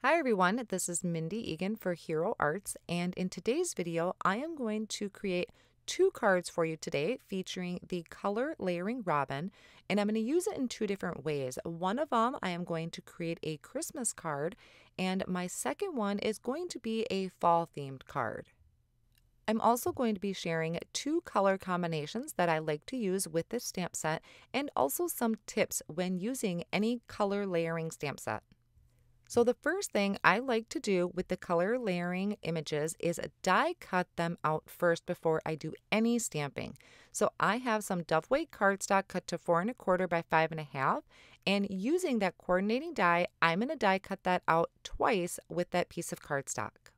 Hi everyone, this is Mindy Egan for Hero Arts, and in today's video, I am going to create two cards for you today featuring the color layering robin, and I'm going to use it in two different ways. One of them, I am going to create a Christmas card, and my second one is going to be a fall themed card. I'm also going to be sharing two color combinations that I like to use with this stamp set, and also some tips when using any color layering stamp set. So the first thing I like to do with the color layering images is die cut them out first before I do any stamping. So I have some dove white cardstock cut to 4 1/4 by 5 1/2, and using that coordinating die, I'm going to die cut that out twice with that piece of cardstock.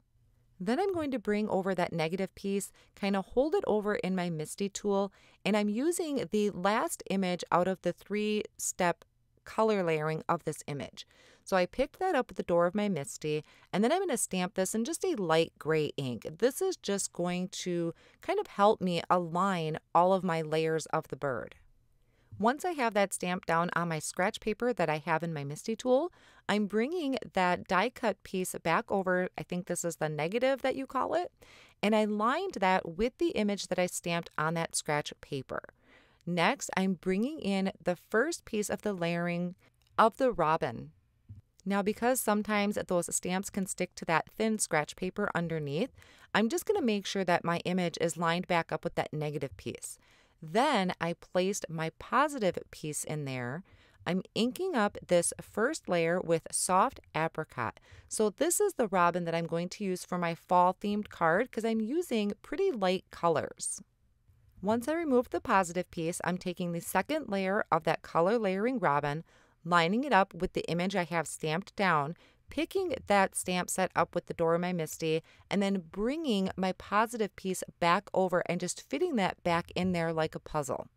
Then I'm going to bring over that negative piece, kind of hold it over in my Misty tool, and I'm using the last image out of the 3-step color layering of this image. So I picked that up at the door of my Misty, and then I'm going to stamp this in just a light gray ink. This is just going to kind of help me align all of my layers of the bird. Once I have that stamped down on my scratch paper that I have in my Misty tool, I'm bringing that die cut piece back over, I think this is the negative that you call it, and I lined that with the image that I stamped on that scratch paper. Next, I'm bringing in the first piece of the layering of the robin. Now, because sometimes those stamps can stick to that thin scratch paper underneath, I'm just going to make sure that my image is lined back up with that negative piece. Then I placed my positive piece in there. I'm inking up this first layer with soft apricot. So this is the robin that I'm going to use for my fall themed card because I'm using pretty light colors. Once I remove the positive piece, I'm taking the second layer of that color layering robin, lining it up with the image I have stamped down, picking that stamp set up with the door of my Misty, and then bringing my positive piece back over and just fitting that back in there like a puzzle.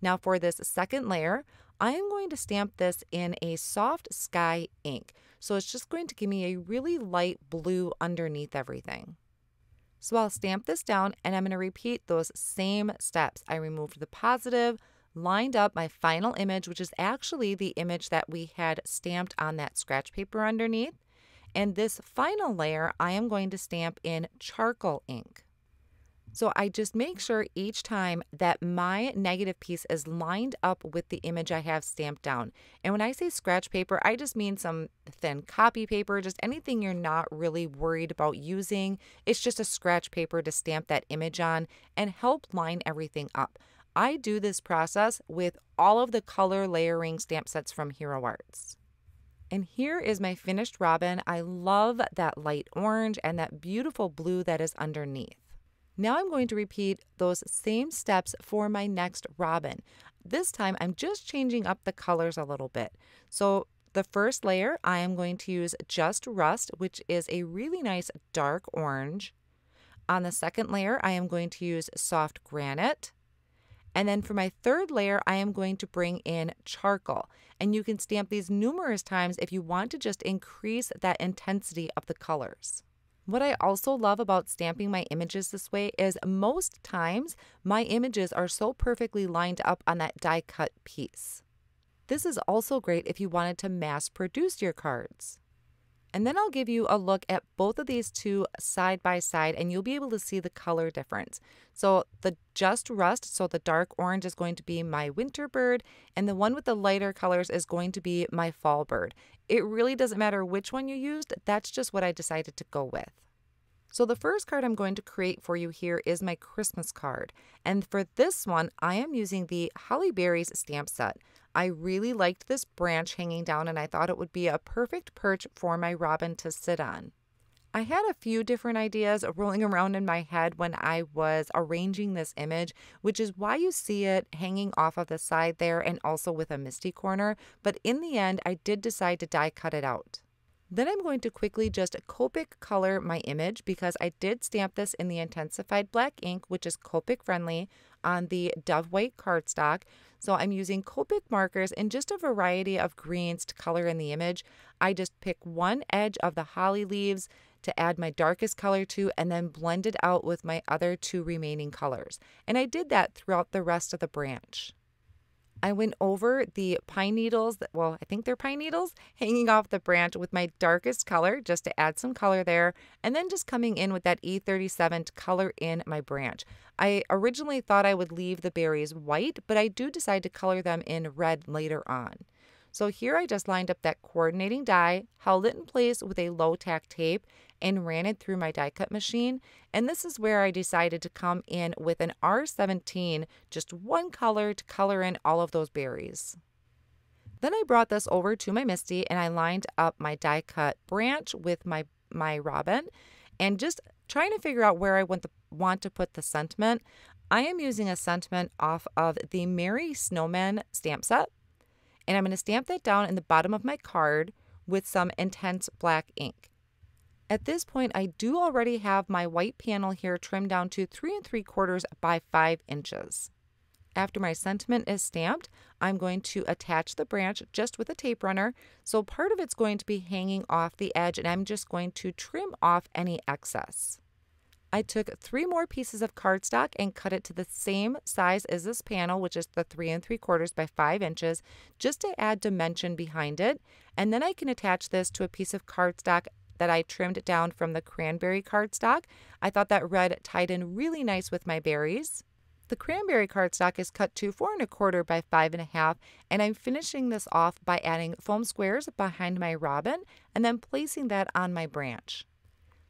Now for this second layer, I am going to stamp this in a soft sky ink. So it's just going to give me a really light blue underneath everything. So I'll stamp this down and I'm going to repeat those same steps. I removed the positive, lined up my final image, which is actually the image that we had stamped on that scratch paper underneath. And this final layer, I am going to stamp in charcoal ink. So I just make sure each time that my negative piece is lined up with the image I have stamped down. And when I say scratch paper, I just mean some thin copy paper, just anything you're not really worried about using. It's just a scratch paper to stamp that image on and help line everything up. I do this process with all of the color layering stamp sets from Hero Arts. And here is my finished robin. I love that light orange and that beautiful blue that is underneath. Now I'm going to repeat those same steps for my next robin. This time I'm just changing up the colors a little bit. So the first layer I am going to use Just Rust, which is a really nice dark orange. On the second layer I am going to use Soft Granite. And then for my third layer, I am going to bring in charcoal. And you can stamp these numerous times if you want to just increase that intensity of the colors. What I also love about stamping my images this way is most times my images are so perfectly lined up on that die cut piece. This is also great if you wanted to mass produce your cards. And then I'll give you a look at both of these two side by side and you'll be able to see the color difference. So the Just Rust, so the dark orange is going to be my winter bird, and the one with the lighter colors is going to be my fall bird. It really doesn't matter which one you used, that's just what I decided to go with. So the first card I'm going to create for you here is my Christmas card. And for this one, I am using the Holly Berries stamp set. I really liked this branch hanging down and I thought it would be a perfect perch for my robin to sit on. I had a few different ideas rolling around in my head when I was arranging this image, which is why you see it hanging off of the side there and also with a Misty corner. But in the end, I did decide to die cut it out. Then I'm going to quickly just Copic color my image because I did stamp this in the Intens-ified black ink, which is Copic friendly, on the dove white cardstock. So I'm using Copic markers in just a variety of greens to color in the image. I just pick one edge of the holly leaves to add my darkest color to and then blend it out with my other two remaining colors. And I did that throughout the rest of the branch. I went over the pine needles, well, I think they're pine needles, hanging off the branch with my darkest color just to add some color there, and then just coming in with that E37 to color in my branch. I originally thought I would leave the berries white, but I do decide to color them in red later on. So here I just lined up that coordinating die, held it in place with a low tack tape, and ran it through my die cut machine. And this is where I decided to come in with an R17, just one color to color in all of those berries. Then I brought this over to my MISTI and I lined up my die cut branch with my robin and just trying to figure out where I want to put the sentiment. I am using a sentiment off of the Merry Snowmen stamp set. And I'm going to stamp that down in the bottom of my card with some intense black ink. At this point, I do already have my white panel here trimmed down to 3 3/4 by 5 inches. After my sentiment is stamped, I'm going to attach the branch just with a tape runner. So part of it's going to be hanging off the edge and I'm just going to trim off any excess. I took 3 more pieces of cardstock and cut it to the same size as this panel, which is the 3 3/4 by 5 inches, just to add dimension behind it. And then I can attach this to a piece of cardstock that I trimmed down from the cranberry cardstock. I thought that red tied in really nice with my berries. The cranberry cardstock is cut to 4 1/4 by 5 1/2, and I'm finishing this off by adding foam squares behind my robin and then placing that on my branch.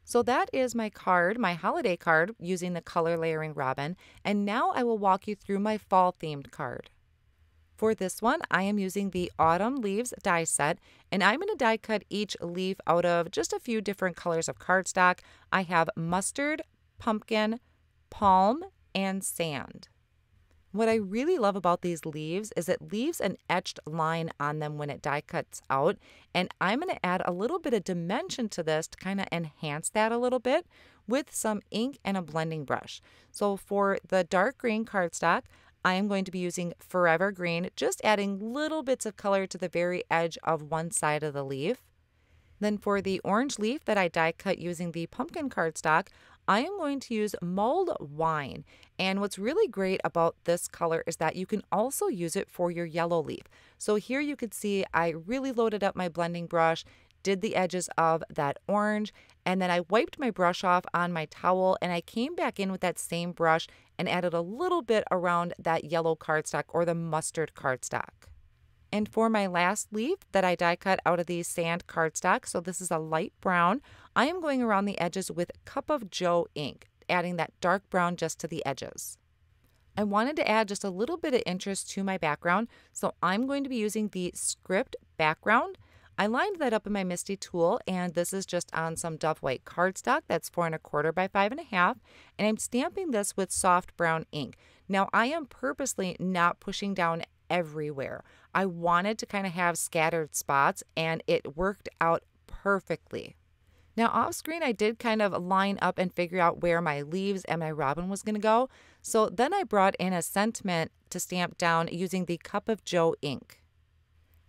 So that is my card, my holiday card, using the color layering robin, and now I will walk you through my fall themed card. For this one, I am using the Autumn Leaves die set, and I'm going to die cut each leaf out of just a few different colors of cardstock. I have mustard, pumpkin, palm, and sand. What I really love about these leaves is it leaves an etched line on them when it die cuts out, and I'm going to add a little bit of dimension to this to kind of enhance that a little bit with some ink and a blending brush. So for the dark green cardstock, I am going to be using Forever Green, just adding little bits of color to the very edge of one side of the leaf. Then for the orange leaf that I die cut using the pumpkin cardstock, I am going to use Mulled Wine. And what's really great about this color is that you can also use it for your yellow leaf. So here you could see I really loaded up my blending brush, did the edges of that orange, and then I wiped my brush off on my towel and I came back in with that same brush and added a little bit around that yellow cardstock or the mustard cardstock. And for my last leaf that I die cut out of the sand cardstock, so this is a light brown, I am going around the edges with Cup of Joe ink, adding that dark brown just to the edges. I wanted to add just a little bit of interest to my background, so I'm going to be using the script background. I lined that up in my MISTI tool, and this is just on some Dove White cardstock that's 4 1/4 by 5 1/2, and I'm stamping this with soft brown ink. Now I am purposely not pushing down everywhere. I wanted to kind of have scattered spots, and it worked out perfectly. Now off screen, I did kind of line up and figure out where my leaves and my robin was going to go. So then I brought in a sentiment to stamp down using the Cup of Joe ink.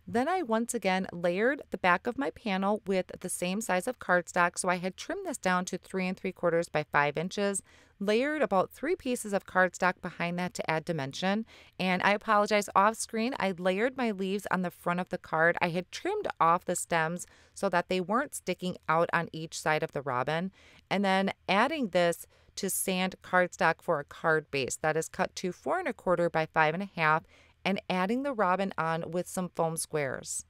Then I once again layered the back of my panel with the same size of cardstock. So I had trimmed this down to 3 3/4 by 5 inches, layered about 3 pieces of cardstock behind that to add dimension. And I apologize, off screen, I layered my leaves on the front of the card. I had trimmed off the stems so that they weren't sticking out on each side of the robin. And then adding this to sand cardstock for a card base that is cut to 4 1/4 by 5 1/2, and adding the robin on with some foam squares.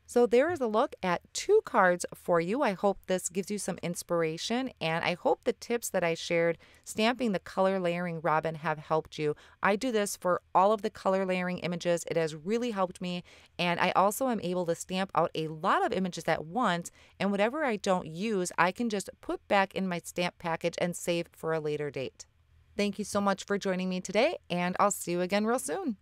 So there is a look at 2 cards for you. I hope this gives you some inspiration, and I hope the tips that I shared stamping the color layering robin have helped you. I do this for all of the color layering images. It has really helped me, and I also am able to stamp out a lot of images at once, and whatever I don't use, I can just put back in my stamp package and save for a later date. Thank you so much for joining me today, and I'll see you again real soon.